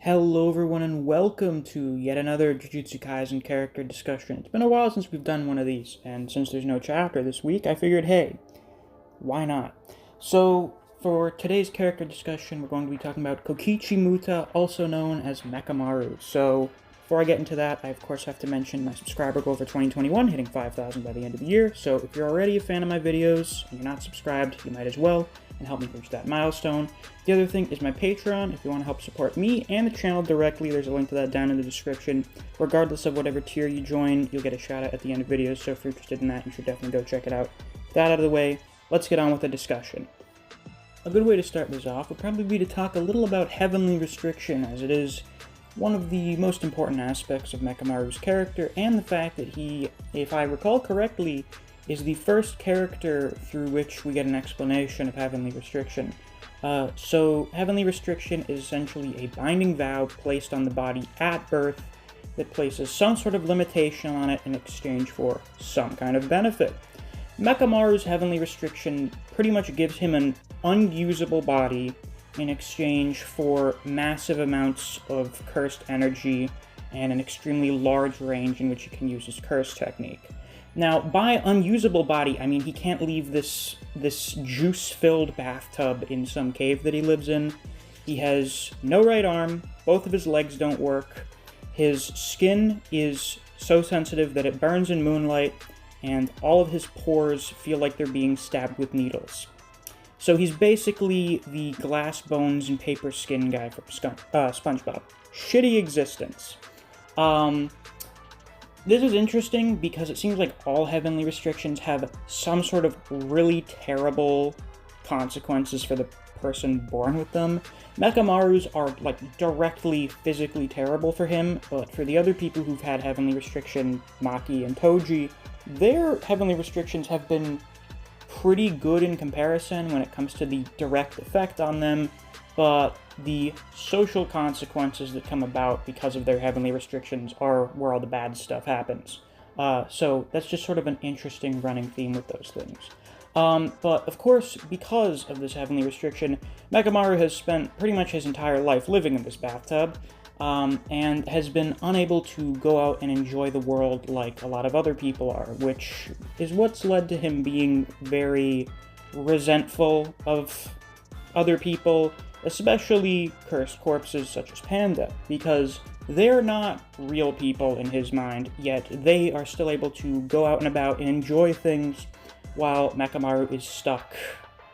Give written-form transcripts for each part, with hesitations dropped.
Hello everyone and welcome to yet another Jujutsu Kaisen character discussion. It's been a while since we've done one of these, and since there's no chapter this week, I figured, hey, why not? So, for today's character discussion, we're going to be talking about Kokichi Muta, also known as Mechamaru. So, before I get into that, I of course have to mention my subscriber goal for 2021, hitting 5,000 by the end of the year. So if you're already a fan of my videos and you're not subscribed, you might as well, and help me reach that milestone. The other thing is my Patreon. If you want to help support me and the channel directly, there's a link to that down in the description. Regardless of whatever tier you join, you'll get a shout out at the end of videos, so if you're interested in that, you should definitely go check it out. With that out of the way, let's get on with the discussion. A good way to start this off would probably be to talk a little about Heavenly Restriction, as it is one of the most important aspects of Mechamaru's character, and the fact that he, if I recall correctly, is the first character through which we get an explanation of Heavenly Restriction. So, Heavenly Restriction is essentially a binding vow placed on the body at birth that places some sort of limitation on it in exchange for some kind of benefit. Mechamaru's Heavenly Restriction pretty much gives him an unusable body in exchange for massive amounts of cursed energy and an extremely large range in which he can use his curse technique. Now, by unusable body, I mean he can't leave this juice-filled bathtub in some cave that he lives in. He has no right arm, both of his legs don't work, his skin is so sensitive that it burns in moonlight, and all of his pores feel like they're being stabbed with needles. So he's basically the glass bones and paper skin guy from SpongeBob. Shitty existence. This is interesting because it seems like all Heavenly Restrictions have some sort of really terrible consequences for the person born with them. Mechamaru's are, like, directly physically terrible for him, but for the other people who've had Heavenly Restriction, Maki and Toji, their Heavenly Restrictions have been pretty good in comparison when it comes to the direct effect on them, but the social consequences that come about because of their Heavenly Restrictions are where all the bad stuff happens. So that's just sort of an interesting running theme with those things. But of course, because of this Heavenly Restriction, Mechamaru has spent pretty much his entire life living in this bathtub, and has been unable to go out and enjoy the world like a lot of other people are, which is what's led to him being very resentful of other people, especially cursed corpses such as Panda, because they're not real people in his mind, yet they are still able to go out and about and enjoy things, while Mechamaru is stuck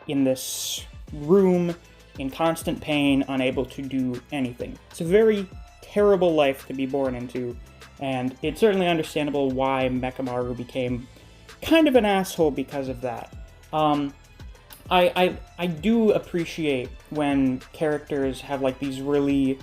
in this room in constant pain, unable to do anything. It's a very terrible life to be born into, and it's certainly understandable why Mechamaru became kind of an asshole because of that. I do appreciate when characters have, like, these really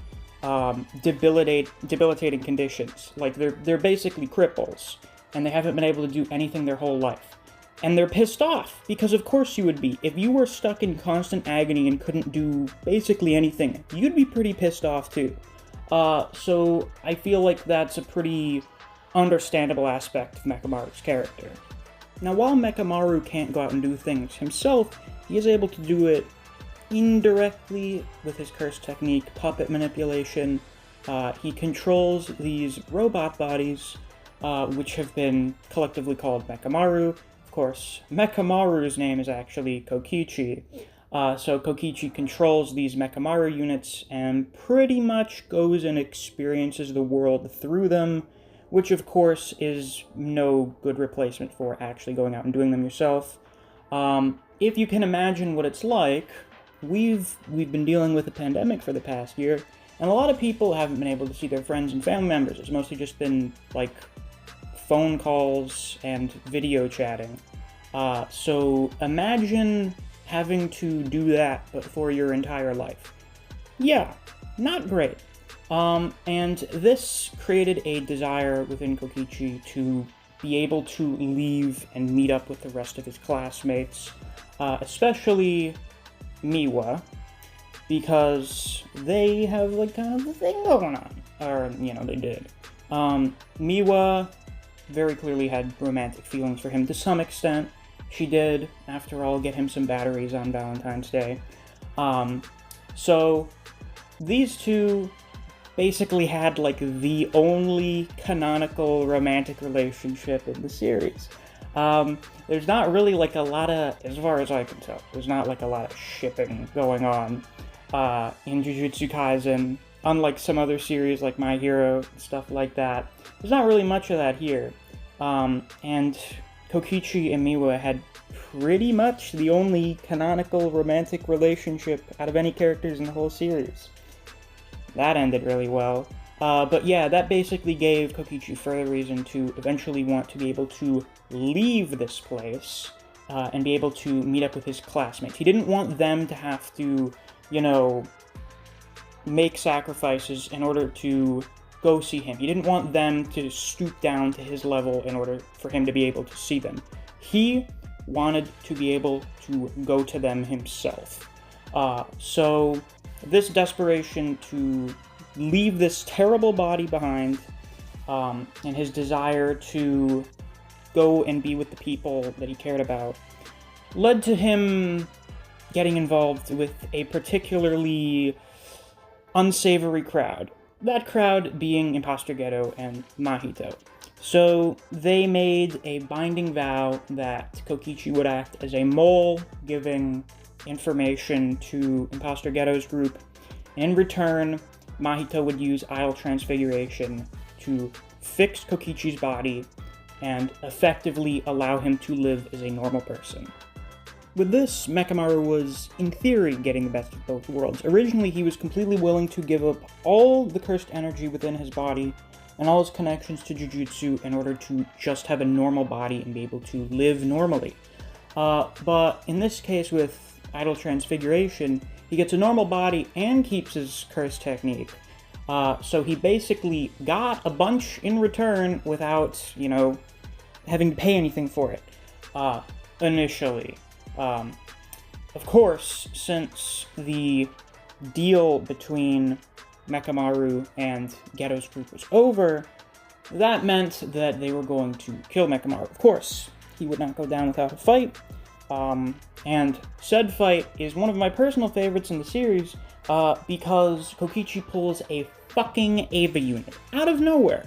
debilitating conditions. Like, they're basically cripples, and they haven't been able to do anything their whole life. And they're pissed off, because of course you would be. If you were stuck in constant agony and couldn't do basically anything, you'd be pretty pissed off too. So I feel like that's a pretty understandable aspect of Mechamaru's character. Now, while Mechamaru can't go out and do things himself, he is able to do it indirectly with his curse technique, puppet manipulation. He controls these robot bodies, which have been collectively called Mechamaru. Of course, Mechamaru's name is actually Kokichi. So Kokichi controls these Mechamaru units and pretty much goes and experiences the world through them, which of course is no good replacement for actually going out and doing them yourself. If you can imagine what it's like, we've been dealing with a pandemic for the past year, and a lot of people haven't been able to see their friends and family members. It's mostly just been, like, phone calls and video chatting. So imagine having to do that but for your entire life. Yeah, not great. And this created a desire within Kokichi to be able to leave and meet up with the rest of his classmates, especially Miwa, because they have, like, kind of a thing going on. Or, you know, they did. Miwa very clearly had romantic feelings for him to some extent. She did, after all, get him some batteries on Valentine's Day. So these two basically had, like, the only canonical romantic relationship in the series. There's not really, like, a lot of, as far as I can tell, there's not, like, a lot of shipping going on, in Jujutsu Kaisen, unlike some other series like My Hero and stuff like that. There's not really much of that here. And Kokichi and Miwa had pretty much the only canonical romantic relationship out of any characters in the whole series. That ended really well. But yeah, that basically gave Kokichi further reason to eventually want to be able to leave this place, and be able to meet up with his classmates. He didn't want them to have to, make sacrifices in order to go see him. He didn't want them to stoop down to his level in order for him to be able to see them. He wanted to be able to go to them himself. So this desperation to leave this terrible body behind, and his desire to go and be with the people that he cared about, led to him getting involved with a particularly unsavory crowd. That crowd being Imposter Ghetto and Mahito. So they made a binding vow that Kokichi would act as a mole, giving information to Imposter Ghetto's group. In return, Mahito would use idol transfiguration to fix Kokichi's body and effectively allow him to live as a normal person. With this, Mechamaru was, in theory, getting the best of both worlds. Originally, he was completely willing to give up all the cursed energy within his body and all his connections to Jujutsu in order to just have a normal body and be able to live normally. But in this case, with idol transfiguration, he gets a normal body and keeps his cursed technique. So he basically got a bunch in return without, having to pay anything for it, initially. Of course, since the deal between Mechamaru and Ghetto's group was over, that meant that they were going to kill Mechamaru. Of course, he would not go down without a fight, and said fight is one of my personal favorites in the series, because Kokichi pulls a fucking Ava unit out of nowhere.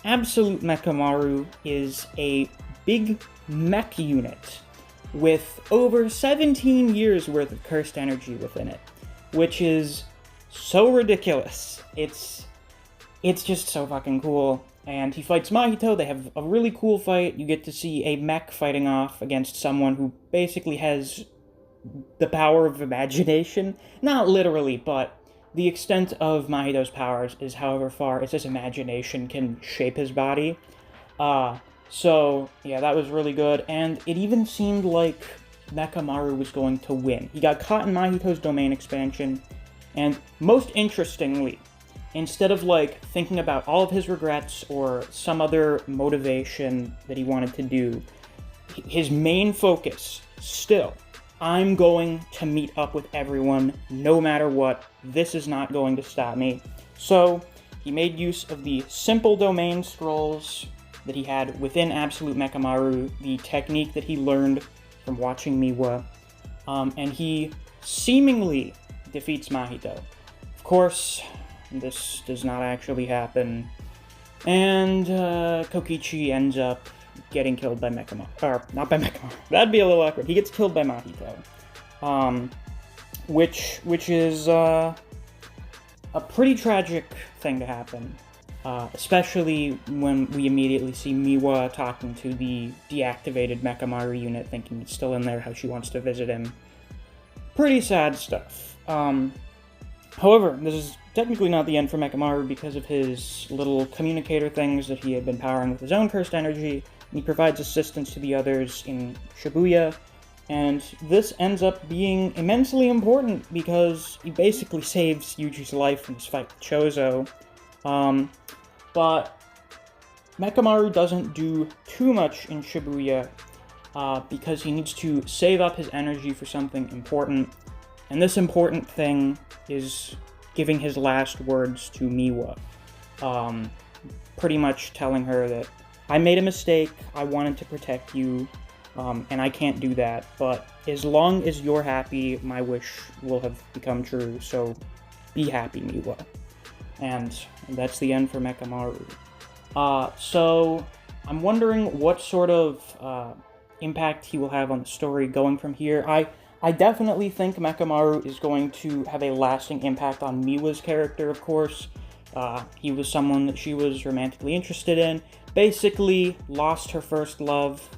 Absolute Mechamaru is a big mech unit with over 17 years worth of cursed energy within it, which is so ridiculous. It's just so fucking cool. And he fights Mahito. They have a really cool fight. You get to see a mech fighting off against someone who basically has the power of imagination. Not literally, but the extent of Mahito's powers is however far as his imagination can shape his body. So, yeah, that was really good, and it even seemed like Mechamaru was going to win. He got caught in Mahito's domain expansion, and most interestingly, instead of, thinking about all of his regrets or some other motivation that he wanted to do, his main focus, still, I'm going to meet up with everyone, no matter what. This is not going to stop me. So, he made use of the simple domain scrolls that he had within Absolute Mechamaru, the technique that he learned from watching Miwa, and he seemingly defeats Mahito. Of course, this does not actually happen, and Kokichi ends up getting killed by Mechamaru. Or, not by Mechamaru. That'd be a little awkward. He gets killed by Mahito, which is a pretty tragic thing to happen. Especially when we immediately see Miwa talking to the deactivated Mechamaru unit, thinking it's still in there, how she wants to visit him. Pretty sad stuff. However, this is technically not the end for Mechamaru because of his little communicator things that he had been powering with his own cursed energy, and he provides assistance to the others in Shibuya, and this ends up being immensely important because he basically saves Yuji's life in his fight with Chozo. But Mechamaru doesn't do too much in Shibuya, because he needs to save up his energy for something important, and this important thing is giving his last words to Miwa, pretty much telling her that, I made a mistake, I wanted to protect you, and I can't do that, but as long as you're happy, my wish will have become true, so be happy, Miwa. and that's the end for Mechamaru. So I'm wondering what sort of impact he will have on the story going from here. I definitely think Mechamaru is going to have a lasting impact on Miwa's character, of course. He was someone that she was romantically interested in, basically lost her first love,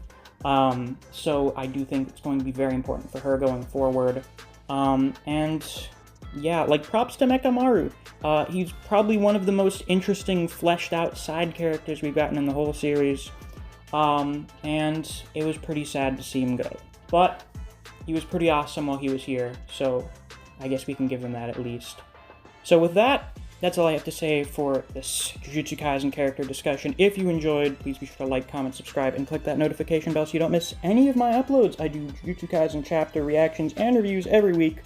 so I do think it's going to be very important for her going forward. And yeah, like, props to Mechamaru. He's probably one of the most interesting, fleshed out side characters we've gotten in the whole series. And it was pretty sad to see him go. But he was pretty awesome while he was here, so I guess we can give him that at least. So with that, that's all I have to say for this Jujutsu Kaisen character discussion. If you enjoyed, please be sure to like, comment, subscribe, and click that notification bell so you don't miss any of my uploads. I do Jujutsu Kaisen chapter reactions and reviews every week.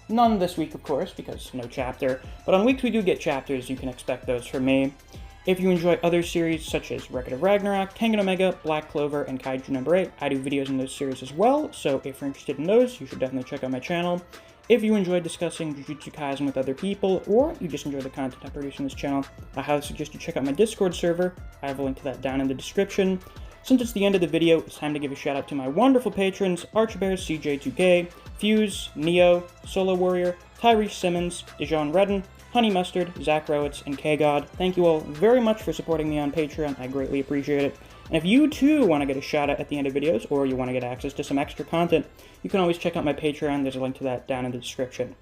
None this week, of course, because no chapter, but on weeks we do get chapters, you can expect those from me. If you enjoy other series such as Record of Ragnarok, Kengan Omega, Black Clover, and Kaiju number 8, I do videos in those series as well, so if you're interested in those, you should definitely check out my channel. If you enjoy discussing Jujutsu Kaisen with other people, or you just enjoy the content I produce on this channel, I highly suggest you check out my Discord server. I have a link to that down in the description. Since it's the end of the video, it's time to give a shout out to my wonderful patrons, Archbears CJ2K, Fuse, Neo, Solo Warrior, Tyrese Simmons, Dijon Redden, Honey Mustard, Zach Rowitz, and K-God. Thank you all very much for supporting me on Patreon. I greatly appreciate it. And if you too want to get a shout out at the end of videos, or you want to get access to some extra content, you can always check out my Patreon. There's a link to that down in the description.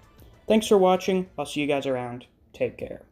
Thanks for watching. I'll see you guys around. Take care.